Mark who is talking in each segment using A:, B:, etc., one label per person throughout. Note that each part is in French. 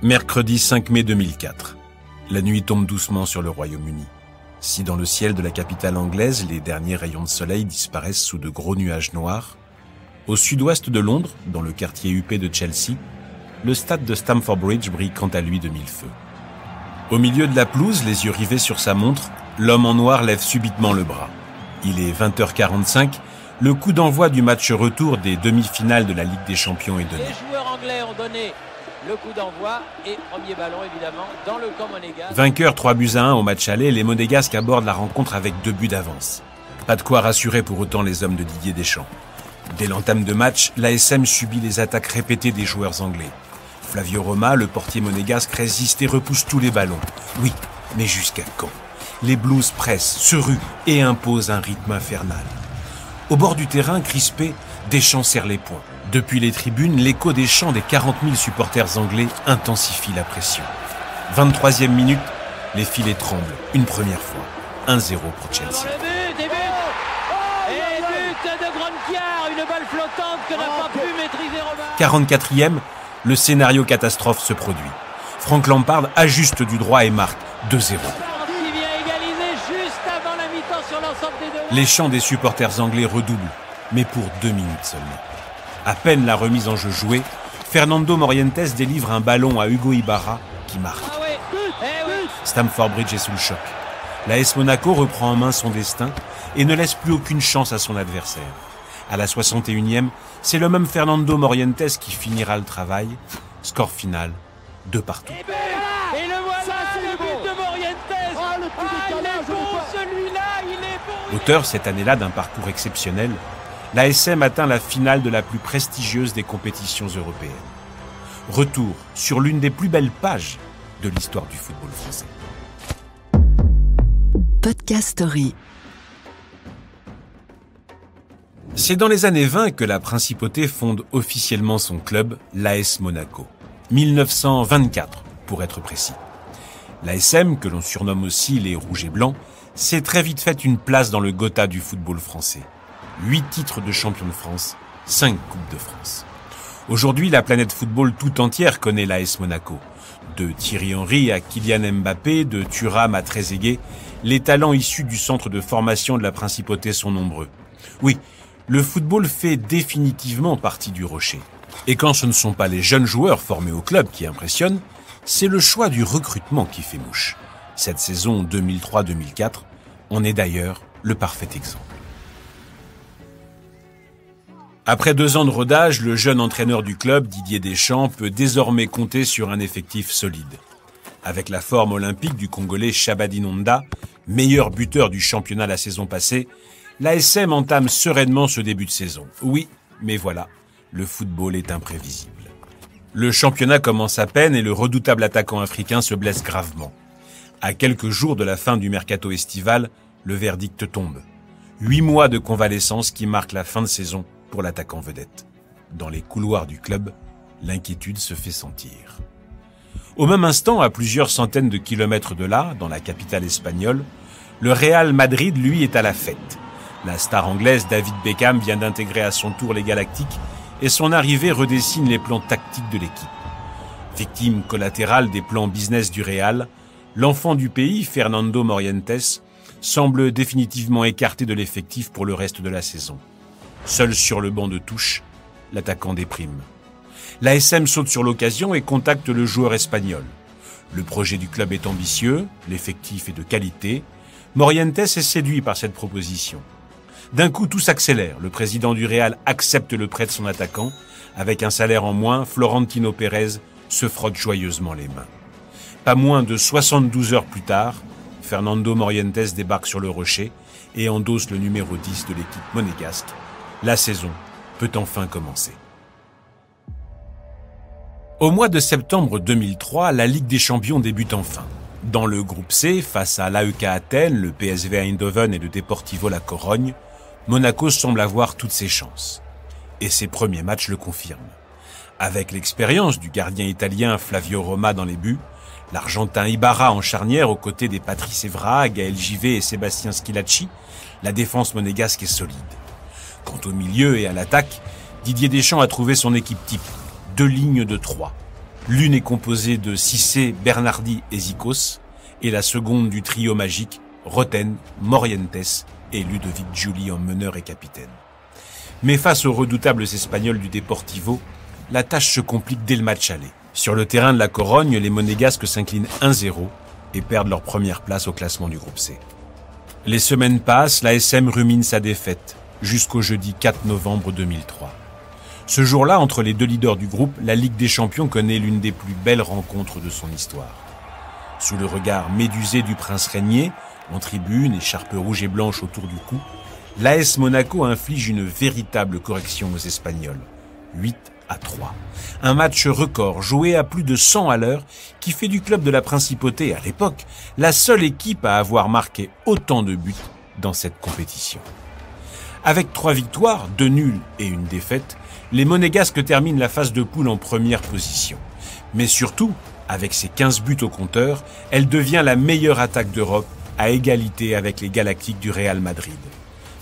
A: Mercredi 5 mai 2004. La nuit tombe doucement sur le Royaume-Uni. Si dans le ciel de la capitale anglaise, les derniers rayons de soleil disparaissent sous de gros nuages noirs, au sud-ouest de Londres, dans le quartier huppé de Chelsea, le stade de Stamford Bridge brille quant à lui de mille feux. Au milieu de la pelouse, les yeux rivés sur sa montre, l'homme en noir lève subitement le bras. Il est 20h45, le coup d'envoi du match retour des demi-finales de la Ligue des Champions est donné.
B: Les joueurs anglais ont donné le coup d'envoi et premier ballon évidemment dans le camp monégasque.
A: Vainqueur 3-1 au match aller, les Monégasques abordent la rencontre avec 2 buts d'avance. Pas de quoi rassurer pour autant les hommes de Didier Deschamps. Dès l'entame de match, l'ASM subit les attaques répétées des joueurs anglais. Flavio Roma, le portier monégasque, résiste et repousse tous les ballons. Oui, mais jusqu'à quand ? Les Blues pressent, se ruent et imposent un rythme infernal. Au bord du terrain, crispé, Deschamps serre les poings. Depuis les tribunes, l'écho des chants des 40 000 supporters anglais intensifie la pression. 23e minute, les filets tremblent, une première fois. 1-0 pour Chelsea.
B: Et but de Grandkiar, une balle flottante que n'a pas pu maîtriser Roma.
A: 44e, le scénario catastrophe se produit. Frank Lampard ajuste du droit et marque 2-0.
B: Qui vient égaliser juste avant la mi-temps sur l'ensemble des deux.
A: Les chants des supporters anglais redoublent, mais pour 2 minutes seulement. À peine la remise en jeu jouée, Fernando Morientes délivre un ballon à Hugo Ibarra qui marque.
B: Ah oui.
A: Stamford Bridge est sous le choc. L'AS Monaco reprend en main son destin et ne laisse plus aucune chance à son adversaire. À la 61e, c'est le même Fernando Morientes qui finira le travail. Score final, 2-2.
B: Et le voilà, le but de Morientes. Il est bon, celui-là, il est bon.
A: Auteur cette année-là d'un parcours exceptionnel, l'ASM atteint la finale de la plus prestigieuse des compétitions européennes. Retour sur l'une des plus belles pages de l'histoire du football français.
C: Podcast Story.
A: C'est dans les années 20 que la principauté fonde officiellement son club, l'AS Monaco. 1924, pour être précis. L'ASM, que l'on surnomme aussi les Rouges et Blancs, s'est très vite fait une place dans le Gotha du football français. 8 titres de champion de France, 5 Coupes de France. Aujourd'hui, la planète football tout entière connaît l'AS Monaco. De Thierry Henry à Kylian Mbappé, de Thuram à Trezeguet, les talents issus du centre de formation de la principauté sont nombreux. Oui, le football fait définitivement partie du rocher. Et quand ce ne sont pas les jeunes joueurs formés au club qui impressionnent, c'est le choix du recrutement qui fait mouche. Cette saison 2003-2004 en est d'ailleurs le parfait exemple. Après 2 ans de rodage, le jeune entraîneur du club, Didier Deschamps, peut désormais compter sur un effectif solide. Avec la forme olympique du Congolais Chabadi Nonda, meilleur buteur du championnat la saison passée, l'ASM entame sereinement ce début de saison. Oui, mais voilà, le football est imprévisible. Le championnat commence à peine et le redoutable attaquant africain se blesse gravement. À quelques jours de la fin du mercato estival, le verdict tombe. 8 mois de convalescence qui marquent la fin de saison pour l'attaquant vedette. Dans les couloirs du club, l'inquiétude se fait sentir. Au même instant, à plusieurs centaines de kilomètres de là, dans la capitale espagnole, le Real Madrid, lui, est à la fête. La star anglaise David Beckham vient d'intégrer à son tour les Galactiques et son arrivée redessine les plans tactiques de l'équipe. Victime collatérale des plans business du Real, l'enfant du pays, Fernando Morientes, semble définitivement écarté de l'effectif pour le reste de la saison. Seul sur le banc de touche, l'attaquant déprime. L'ASM saute sur l'occasion et contacte le joueur espagnol. Le projet du club est ambitieux, l'effectif est de qualité. Morientes est séduit par cette proposition. D'un coup, tout s'accélère. Le président du Real accepte le prêt de son attaquant. Avec un salaire en moins, Florentino Pérez se frotte joyeusement les mains. Pas moins de 72 heures plus tard, Fernando Morientes débarque sur le rocher et endosse le numéro 10 de l'équipe monégasque. La saison peut enfin commencer. Au mois de septembre 2003, la Ligue des Champions débute enfin. Dans le groupe C, face à l'AEK Athènes, le PSV Eindhoven et le Deportivo La Corogne, Monaco semble avoir toutes ses chances. Et ses premiers matchs le confirment. Avec l'expérience du gardien italien Flavio Roma dans les buts, l'Argentin Ibarra en charnière aux côtés des Patrice Evra, Gaël Givet et Sébastien Schilacci, la défense monégasque est solide. Quant au milieu et à l'attaque, Didier Deschamps a trouvé son équipe type. 2 lignes de 3. L'une est composée de Cissé, Bernardi et Zikos, et la seconde du trio magique Roten, Morientes et Ludovic Giuli en meneur et capitaine. Mais face aux redoutables Espagnols du Deportivo, la tâche se complique dès le match aller. Sur le terrain de la Corogne, les Monégasques s'inclinent 1-0 et perdent leur première place au classement du groupe C. Les semaines passent, l'ASM rumine sa défaite, jusqu'au jeudi 4 novembre 2003. Ce jour-là, entre les deux leaders du groupe, la Ligue des Champions connaît l'une des plus belles rencontres de son histoire. Sous le regard médusé du prince régnier, en tribune, écharpe rouge et blanche autour du cou, l'AS Monaco inflige une véritable correction aux Espagnols. 8-3. Un match record joué à plus de 100 à l'heure qui fait du club de la Principauté, à l'époque, la seule équipe à avoir marqué autant de buts dans cette compétition. Avec 3 victoires, 2 nuls et une défaite, les Monégasques terminent la phase de poule en première position. Mais surtout, avec ses 15 buts au compteur, elle devient la meilleure attaque d'Europe à égalité avec les Galactiques du Real Madrid.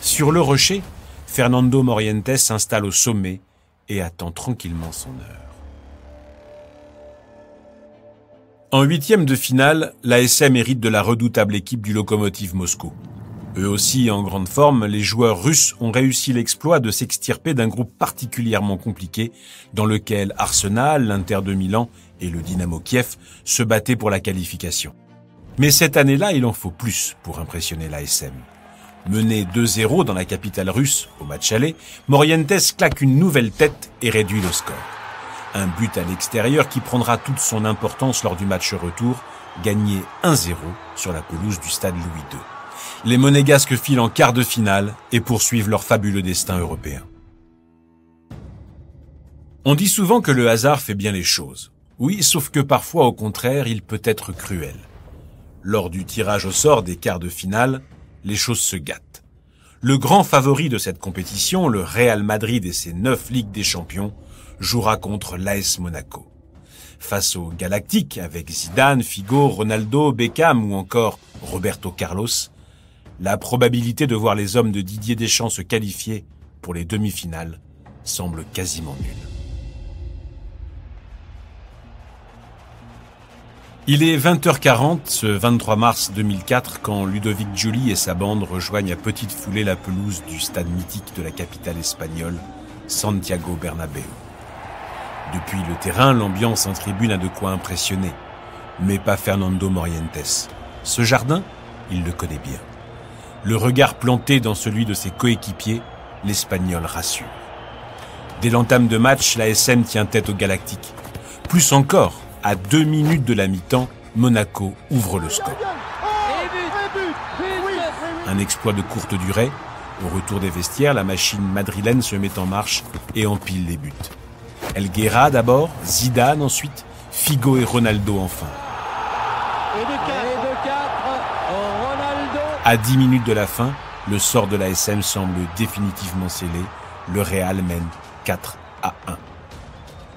A: Sur le rocher, Fernando Morientes s'installe au sommet et attend tranquillement son heure. En 8e de finale, l'ASM hérite de la redoutable équipe du Lokomotiv Moscou. Eux aussi en grande forme, les joueurs russes ont réussi l'exploit de s'extirper d'un groupe particulièrement compliqué dans lequel Arsenal, l'Inter de Milan et le Dynamo Kiev se battaient pour la qualification. Mais cette année-là, il en faut plus pour impressionner l'ASM. Mené 2-0 dans la capitale russe au match aller, Morientes claque une nouvelle tête et réduit le score. Un but à l'extérieur qui prendra toute son importance lors du match retour, gagné 1-0 sur la pelouse du stade Louis II. Les Monégasques filent en quart de finale et poursuivent leur fabuleux destin européen. On dit souvent que le hasard fait bien les choses. Oui, sauf que parfois, au contraire, il peut être cruel. Lors du tirage au sort des quarts de finale, les choses se gâtent. Le grand favori de cette compétition, le Real Madrid et ses 9 Ligues des Champions, jouera contre l'AS Monaco. Face aux Galactiques, avec Zidane, Figo, Ronaldo, Beckham ou encore Roberto Carlos, la probabilité de voir les hommes de Didier Deschamps se qualifier pour les demi-finales semble quasiment nulle. Il est 20h40 ce 23 mars 2004 quand Ludovic Giuli et sa bande rejoignent à petite foulée la pelouse du stade mythique de la capitale espagnole, Santiago Bernabéu. Depuis le terrain, l'ambiance en tribune a de quoi impressionner, mais pas Fernando Morientes. Ce jardin, il le connaît bien. Le regard planté dans celui de ses coéquipiers, l'Espagnol rassure. Dès l'entame de match, l'ASM tient tête aux Galactiques. Plus encore, à 2 minutes de la mi-temps, Monaco ouvre le score. Un exploit de courte durée. Au retour des vestiaires, la machine madrilène se met en marche et empile les buts. Elguera d'abord, Zidane ensuite, Figo et Ronaldo enfin. À 10 minutes de la fin, le sort de l'ASM semble définitivement scellé. Le Real mène 4-1.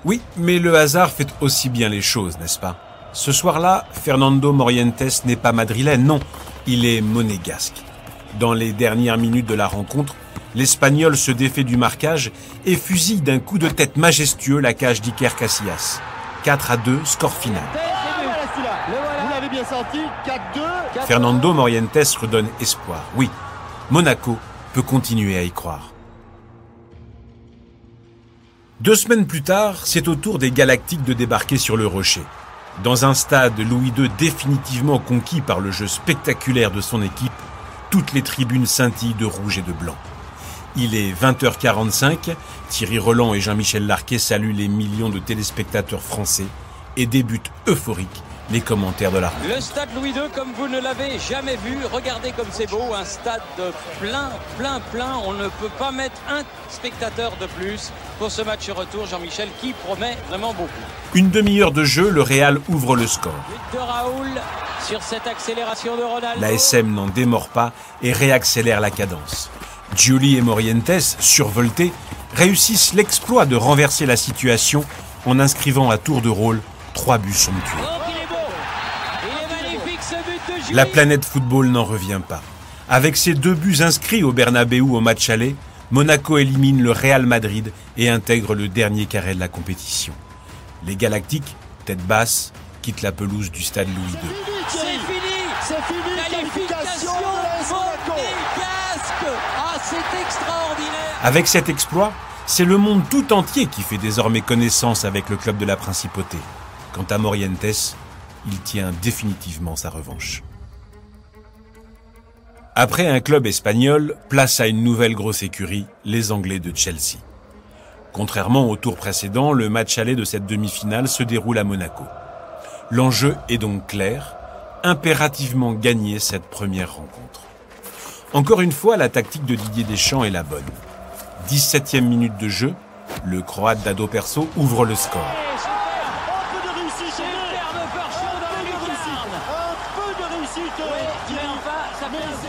A: Oui, mais le hasard fait aussi bien les choses, n'est-ce pas? Ce soir-là, Fernando Morientes n'est pas madrilène, non, il est monégasque. Dans les dernières minutes de la rencontre, l'Espagnol se défait du marquage et fusille d'un coup de tête majestueux la cage d'Iker Casillas. 4-2, score final.
C: Vous l'avez bien senti, 4-2.
A: Fernando Morientes redonne espoir. Oui, Monaco peut continuer à y croire. 2 semaines plus tard, c'est au tour des Galactiques de débarquer sur le rocher. Dans un stade Louis II définitivement conquis par le jeu spectaculaire de son équipe, toutes les tribunes scintillent de rouge et de blanc. Il est 20h45, Thierry Roland et Jean-Michel Larquet saluent les millions de téléspectateurs français et débutent euphoriques les commentaires de l'arbitre.
B: Le stade Louis II comme vous ne l'avez jamais vu, regardez comme c'est beau, un stade plein, on ne peut pas mettre un spectateur de plus pour ce match retour, Jean-Michel, qui promet vraiment beaucoup.
A: Une demi-heure de jeu, le Real ouvre le score.
B: But de Raoul sur cette accélération de Ronaldo.
A: L'ASM n'en démord pas et réaccélère la cadence. Giuli et Morientes, survoltés, réussissent l'exploit de renverser la situation en inscrivant à tour de rôle 3 buts somptueux. La planète football n'en revient pas. Avec ses 2 buts inscrits au Bernabéu au match aller, Monaco élimine le Real Madrid et intègre le dernier carré de la compétition. Les Galactiques tête basse, quitte la pelouse du stade Louis II.
B: C'est fini,
C: qualification de l'AS Monaco.
B: Monégasque. Ah, c'est extraordinaire.
A: Avec cet exploit, c'est le monde tout entier qui fait désormais connaissance avec le club de la Principauté. Quant à Morientes, il tient définitivement sa revanche. Après un club espagnol, place à une nouvelle grosse écurie, les Anglais de Chelsea. Contrairement au tour précédent, le match aller de cette demi-finale se déroule à Monaco. L'enjeu est donc clair, impérativement gagner cette première rencontre. Encore une fois, la tactique de Didier Deschamps est la bonne. 17e minute de jeu, le Croate Dado Perso ouvre le score.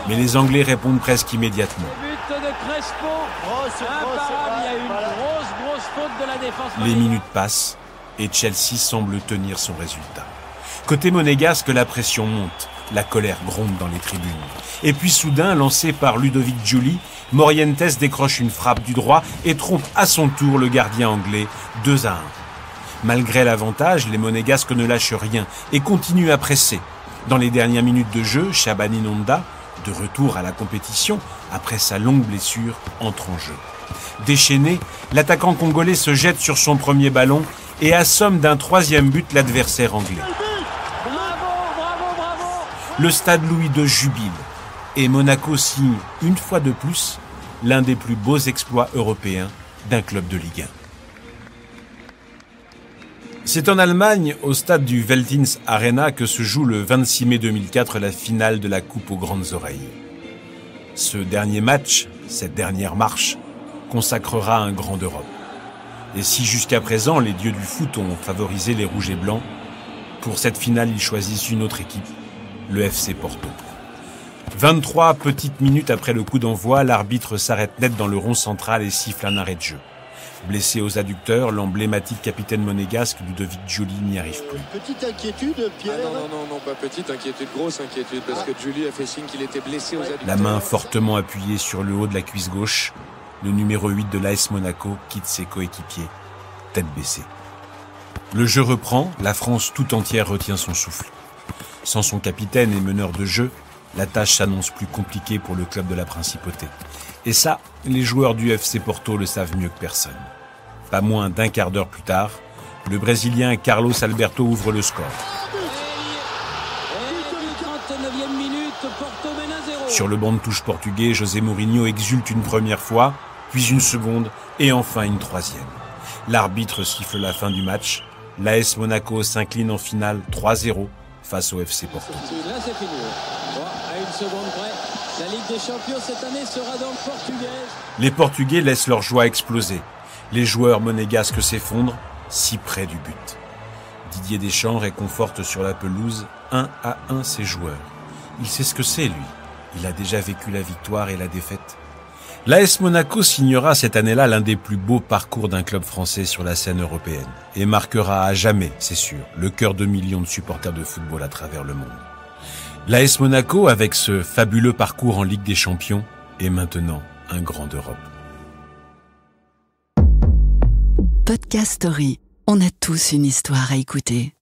A: Mais les Anglais répondent presque immédiatement. Les minutes passent et Chelsea semble tenir son résultat. Côté monégasque, la pression monte, la colère gronde dans les tribunes. Et puis soudain, lancé par Ludovic Giuli, Morientes décroche une frappe du droit et trompe à son tour le gardien anglais 2-1. Malgré l'avantage, les monégasques ne lâchent rien et continuent à presser. Dans les dernières minutes de jeu, Shabani Nonda, de retour à la compétition, après sa longue blessure, entre en jeu. Déchaîné, l'attaquant congolais se jette sur son premier ballon et assomme d'un 3e but l'adversaire anglais. Le stade Louis II jubile et Monaco signe une fois de plus l'un des plus beaux exploits européens d'un club de Ligue 1. C'est en Allemagne, au stade du Veltins Arena, que se joue le 26 mai 2004 la finale de la Coupe aux grandes oreilles. Ce dernier match, cette dernière marche, consacrera un grand d'Europe. Et si jusqu'à présent les dieux du foot ont favorisé les rouges et blancs, pour cette finale ils choisissent une autre équipe, le FC Porto. 23 petites minutes après le coup d'envoi, l'arbitre s'arrête net dans le rond central et siffle un arrêt de jeu. Blessé aux adducteurs, l'emblématique capitaine monégasque Ludovic Giuli n'y arrive plus.
C: Petite inquiétude, Pierre.
D: Non, pas petite inquiétude, grosse inquiétude, parce que Giuli a fait signe qu'il était blessé aux adducteurs.
A: La main fortement appuyée sur le haut de la cuisse gauche, le numéro 8 de l'AS Monaco quitte ses coéquipiers, tête baissée. Le jeu reprend, la France tout entière retient son souffle. Sans son capitaine et meneur de jeu, la tâche s'annonce plus compliquée pour le club de la Principauté. Et ça, les joueurs du FC Porto le savent mieux que personne. Pas moins d'un quart d'heure plus tard, le Brésilien Carlos Alberto ouvre le score. Sur le banc de touche portugais, José Mourinho exulte une première fois, puis une seconde et enfin une troisième. L'arbitre siffle la fin du match. L'AS Monaco s'incline en finale 3-0 face au FC Porto.
B: Là, c'est fini. Bon, à une seconde près, la Ligue des Champions cette année sera donc portugaise.
A: Les Portugais laissent leur joie exploser. Les joueurs monégasques s'effondrent, si près du but. Didier Deschamps réconforte sur la pelouse 1-1 ses joueurs. Il sait ce que c'est, lui. Il a déjà vécu la victoire et la défaite. L'AS Monaco signera cette année-là l'un des plus beaux parcours d'un club français sur la scène européenne et marquera à jamais, c'est sûr, le cœur de millions de supporters de football à travers le monde. L'AS Monaco, avec ce fabuleux parcours en Ligue des Champions, est maintenant un grand d'Europe.
E: Podcast Story. On a tous une histoire à écouter.